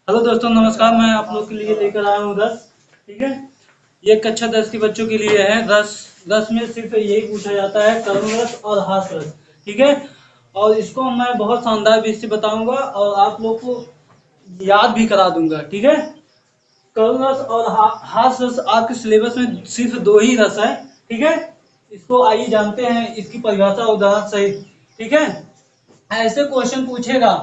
Hello दोस्तों, नमस्कार। मैं आप लोग के लिए लेकर आया हूँ रस। ठीक है, ये कक्षा 10 के बच्चों के लिए है। रस रस में सिर्फ यही पूछा जाता है, करुण रस और हास रस। ठीक है, और इसको मैं बहुत शानदार विधि से बताऊंगा और आप लोग को याद भी करा दूंगा। ठीक है, करुण रस और हास रस आपके सिलेबस में सिर्फ दो ही रस है। ठीक है, इसको आइए जानते हैं, इसकी परिभाषा उदाहरण सहित। ठीक है, ऐसे क्वेश्चन पूछेगा।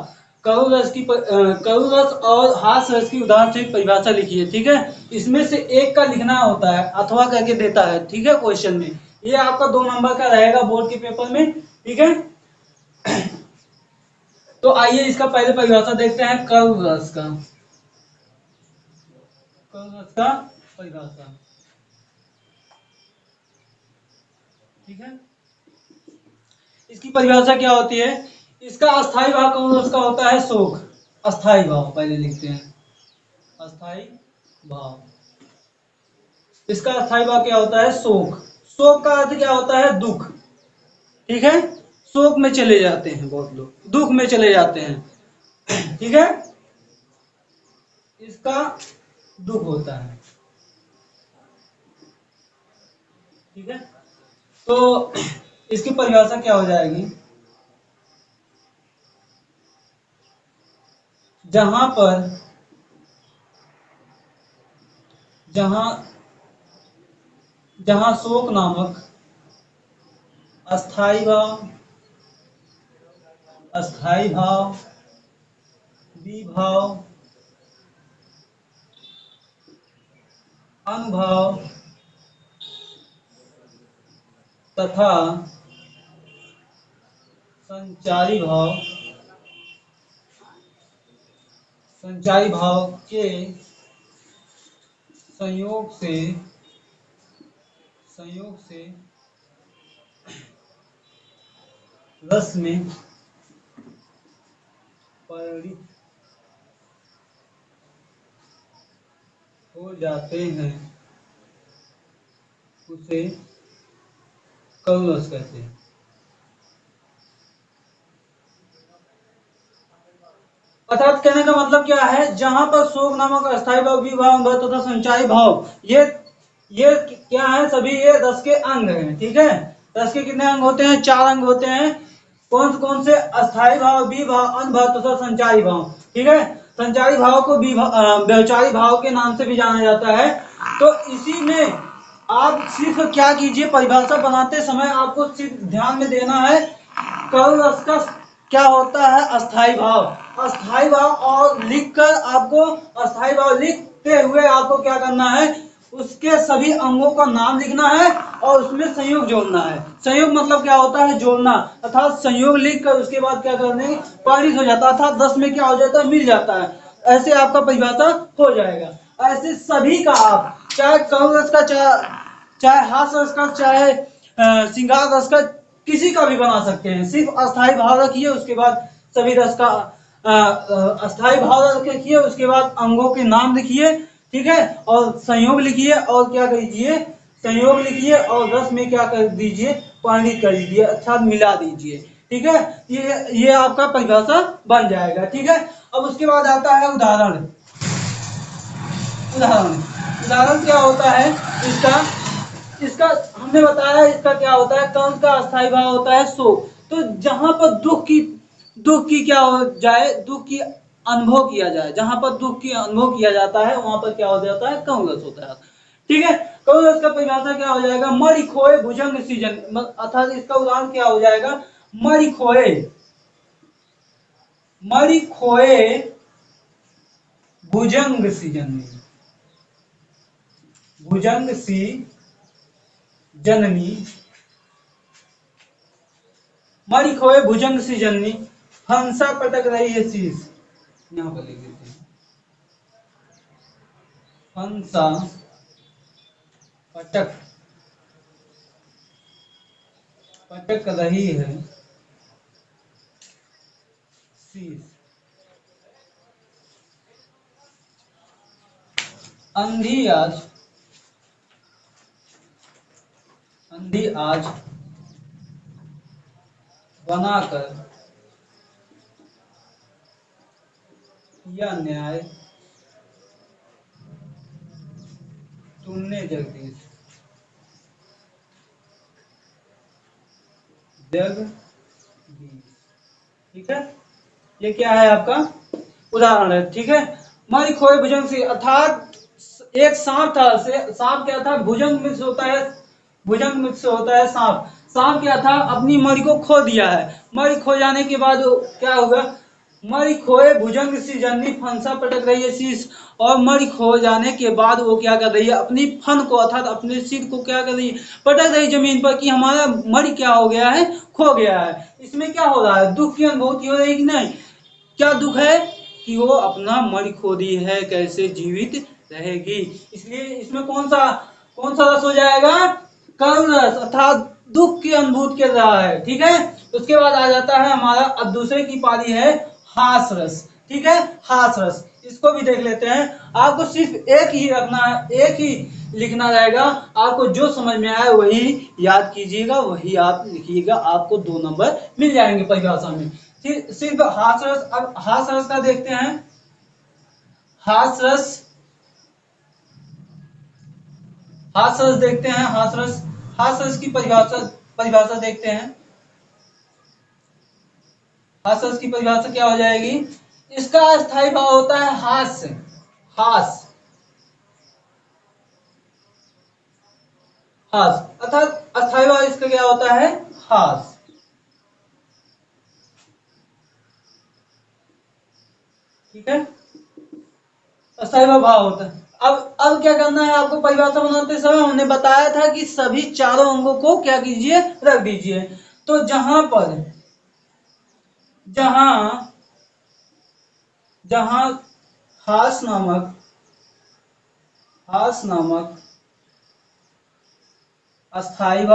करुण रस और हास रस की उदाहरण से परिभाषा लिखिए। ठीक है, इसमें से एक का लिखना होता है, अथवा करके देता है। ठीक है, क्वेश्चन में ये आपका 2 नंबर का रहेगा बोर्ड के पेपर में। ठीक है, तो आइए इसका पहले परिभाषा देखते हैं। करुण रस का परिभाषा। ठीक है, इसकी परिभाषा क्या होती है? इसका अस्थाई भाव करुण रस का होता है शोक। अस्थाई भाव पहले लिखते हैं, अस्थाई भाव। इसका अस्थाई भाव क्या होता है? शोक। शोक का अर्थ क्या होता है? दुख। ठीक है, शोक में चले जाते हैं बहुत लोग, दुख में चले जाते हैं। ठीक है, इसका दुख होता है। ठीक है, तो इसकी परिभाषा क्या हो जाएगी? जहां पर जहां जहां शोक नामक अस्थाई भाव, अस्थाई भाव, विभाव, अनुभाव तथा संचारी भाव, संचारी भाव के संयोग से रस में परिणित हो जाते हैं, उसे करुण रस कहते हैं। अर्थात कहने का मतलब क्या है? जहां पर शोक नामक अस्थाई भाव, विभाव तथा संचारी भाव, ये क्या है? सभी ये रस के अंग हैं। ठीक है, रस के कितने अंग होते हैं? 4 अंग होते हैं। कौन से? अस्थाई भाव, विभाव, अनुभाव तथा संचारी भाव। ठीक है, संचारी भाव को व्यवचारी भाव के नाम से भी जाना जाता है। तो इसी में आप सिर्फ क्या कीजिए, परिभाषा बनाते समय आपको सिर्फ ध्यान में देना है, करुण रस का क्या होता है? अस्थाई भाव। अस्थाई भाव और लिखकर आपको, अस्थाई भाव लिखते हुए आपको क्या करना है? उसके सभी अंगों का नाम लिखना है और उसमें संयोग जोड़ना है। संयोग मतलब क्या होता है? जोड़ना। अर्थात संयोग लिखकर उसके बाद क्या करने? परिणित हो जाता है, अर्थात 10 में क्या हो जाता है? मिल जाता है। ऐसे आपका परिभाषा हो जाएगा। ऐसे सभी का आप, चाहे करुण रस का, चाहे हास रस का, चाहे श्रृंगार रस का, किसी का भी बना सकते हैं। सिर्फ अस्थाई भाव रखिए, उसके बाद सभी रस का अस्थाई भाव रखिए, उसके बाद अंगों के नाम लिखिए। ठीक है, और संयोग लिखिए और क्या कीजिए? संयोग लिखिए और रस में क्या कर दीजिए? परिणित कर दीजिए, अर्थात मिला दीजिए। ठीक है, ये आपका परिभाषा बन जाएगा। ठीक है, अब उसके बाद आता है उदाहरण। उदाहरण उदाहरण क्या होता है इसका? इसका हमने बताया, इसका क्या होता है? कौन का अस्थाई भाव होता है? शोक। तो जहां पर दुख की क्या हो जाए? दुख की अनुभव किया जाए, जहां पर दुख की अनुभव किया जाता है वहां पर क्या हो जाता है? करुण रस होता है। ठीक है, करुण रस का परिभाषा क्या हो जाएगा? मरि खोए भुजंग सीजन, अर्थात इसका उदाहरण क्या हो जाएगा? मरि खोए, मरि खोए भुजंग सीजन में, भुजंग सी जननी, मरी खोए भुजंग सी जननी, हंसा पटक रही है शीश। यहां पर लिख देते हैं, हंसा पटक पटक रही है शीश। अंधी आज, अंधी आज बनाकर किया न्याय, तुमने जगदीश जगदीश, ठीक है। ये क्या है आपका उदाहरण है, ठीक है। मणि खोए भुजंग से, अर्थात एक सांप था, सांप क्या था, भुजंग में से होता है, भुजंग में से होता है सांप। सांप क्या था, अपनी मणि को खो दिया है। मणि खो जाने के बाद क्या होगा, मणि खोए भुजंग सी जननी फंसा पटक रही है शीश, और मणि खो जाने के बाद वो क्या कर रही है, अपनी फन को अर्थात अपने सिर को क्या कर रही है, पटक रही जमीन पर कि हमारा मणि क्या हो गया है, खो गया है। इसमें क्या हो रहा है, दुख की अनुभूति हो रही है कि नहीं। क्या दुख है कि वो अपना मणि खो दी है, कैसे जीवित रहेगी। इसलिए इसमें कौन सा रस हो जाएगा, करुण रस, अर्थात दुख की अनुभूति कर रहा है, ठीक है। उसके बाद आ जाता है हमारा, अब दूसरे की पारी है हास रस, ठीक है। हास रस, इसको भी देख लेते हैं। आपको सिर्फ एक ही रखना है, एक ही लिखना रहेगा, आपको जो समझ में आए वही याद कीजिएगा, वही आप लिखिएगा, आपको 2 नंबर मिल जाएंगे परिभाषा में। सिर्फ हास रस। अब हास रस का देखते हैं। हास रस, हास रस देखते हैं। हास रस की परिभाषा परिभाषा देखते हैं। हास रस की परिभाषा क्या हो जाएगी, इसका अस्थायी भाव होता है हास्य, हास, हास, अर्थात अस्थायी भाव इसका क्या होता है, हास, ठीक है। अस्थायी भाव होता है। अब क्या करना है आपको, परिभाषा बनाते समय हमने बताया था कि सभी चारों अंगों को क्या कीजिए, रख दीजिए। तो जहां जहां हास नामक अस्थायी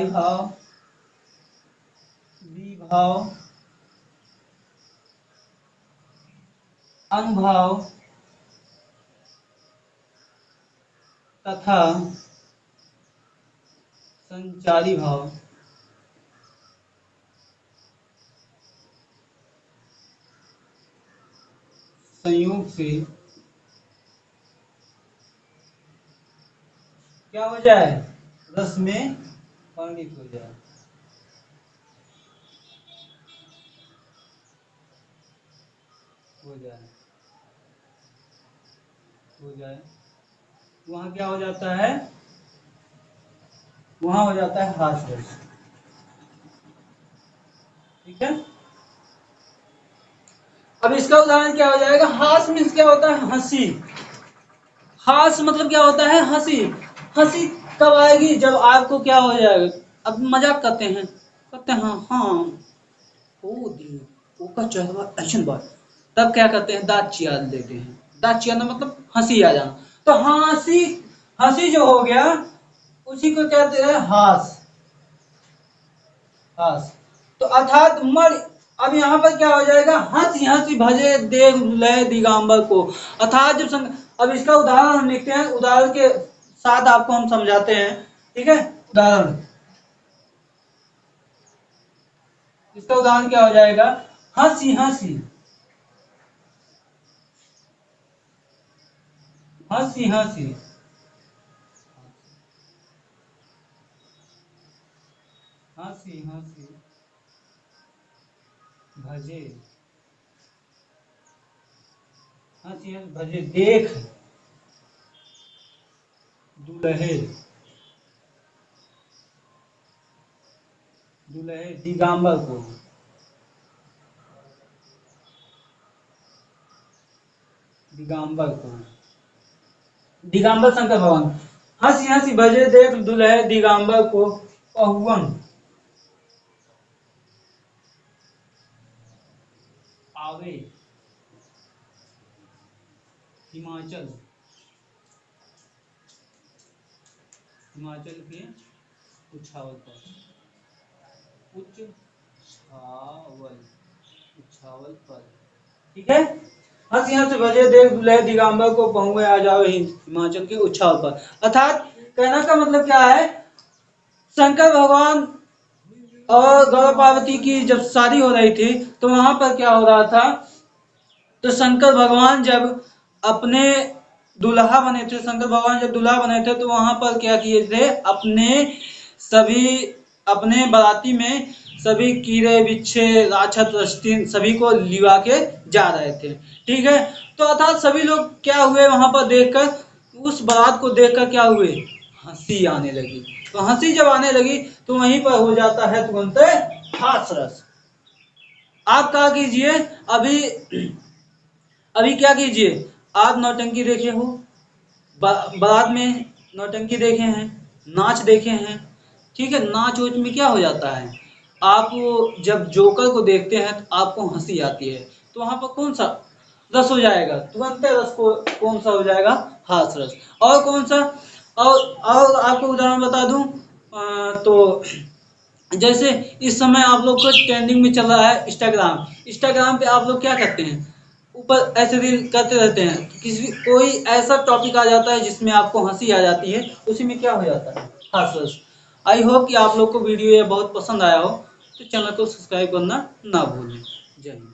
भाव, विभाव, अनुभाव तथा संचारी भाव संयोग से क्या हो जाए, रस में परिणित हो जाए, हो जाए। वहां क्या हो जाता है, वहां हो जाता है हास रस, ठीक है। अब इसका उदाहरण क्या हो जाएगा, हास मीन्स क्या होता है, हंसी। हास मतलब क्या होता है, हंसी। हंसी कब आएगी, जब आपको क्या हो जाएगा, अब मजाक करते हैं हाँ, ओ दिल, ओ का चेहरा एक्शन बार, तब क्या करते हैं, दांत चियार देते हैं। दांत चियारना मतलब हंसी आ जाना। तो हंसी, हंसी जो हो गया उसी को कहते हैं हास, हास। तो अर्थात मर, अब यहाँ पर क्या हो जाएगा, हंसी हंसी भजे देव लय दिगंबर को, अर्थात जब अब इसका उदाहरण हम लिखते हैं, उदाहरण के साथ आपको हम समझाते हैं, ठीक है। उदाहरण, इसका उदाहरण क्या हो जाएगा, हंसी हंसी हंसी हंसी हंसी हंसी भजे, हंसी हंसी भजे देख दुलहे, दुलहे दिगंबर को, दिगंबर को, दिगंबर शंकर भगवान। हंसी हंसी भजे देख दुल्हे दिगंबर को, पहुवन आवे हिमाचल, हिमाचल के उछावल पर, उच्च छावल, उछावल पर, ठीक है। हंसी हंसी भजे देख दुल्हे दिगंबर को, पहुए आ जाओ हिमाचल के उछावल पर। अर्थात कहने का मतलब क्या है, शंकर भगवान और गौरव पार्वती की जब शादी हो रही थी तो वहां पर क्या हो रहा था, तो शंकर भगवान जब अपने दुल्हा बने थे, शंकर भगवान जब दुल्हा बने थे तो वहां पर क्या किए थे, अपने बाराती में सभी कीड़े बिच्छे राक्षस रस्ती सभी को लिवा के जा रहे थे। ठीक है, तो अर्थात सभी लोग क्या हुए वहां पर देखकर, उस बारात को देखकर क्या हुए, हंसी आने लगी। तो हंसी जब आने लगी तो वहीं पर हो जाता है तुरंत हाथरस। आप क्या कीजिए, अभी अभी क्या कीजिए, आप नौटंकी देखे हो, बारात में नौटंकी देखे हैं, नाच देखे हैं। ठीक है, नाच उच में क्या हो जाता है, आप जब जोकर को देखते हैं तो आपको हंसी आती है, तो वहां पर कौन सा रस हो जाएगा, तुरंत रस को कौन सा हो जाएगा, हास रस। और कौन सा, और आपको उदाहरण बता दूं, तो जैसे इस समय आप लोग को ट्रेंडिंग में चल रहा है इंस्टाग्राम, इंस्टाग्राम पे आप लोग क्या करते हैं, ऊपर ऐसे रील करते रहते हैं, किसी कोई ऐसा टॉपिक आ जाता है जिसमें आपको हंसी आ जाती है, उसी में क्या हो जाता है, हास। आई होप कि आप लोग को वीडियो ये बहुत पसंद आया हो, तो चैनल को सब्सक्राइब करना ना भूलें। जय हिंद।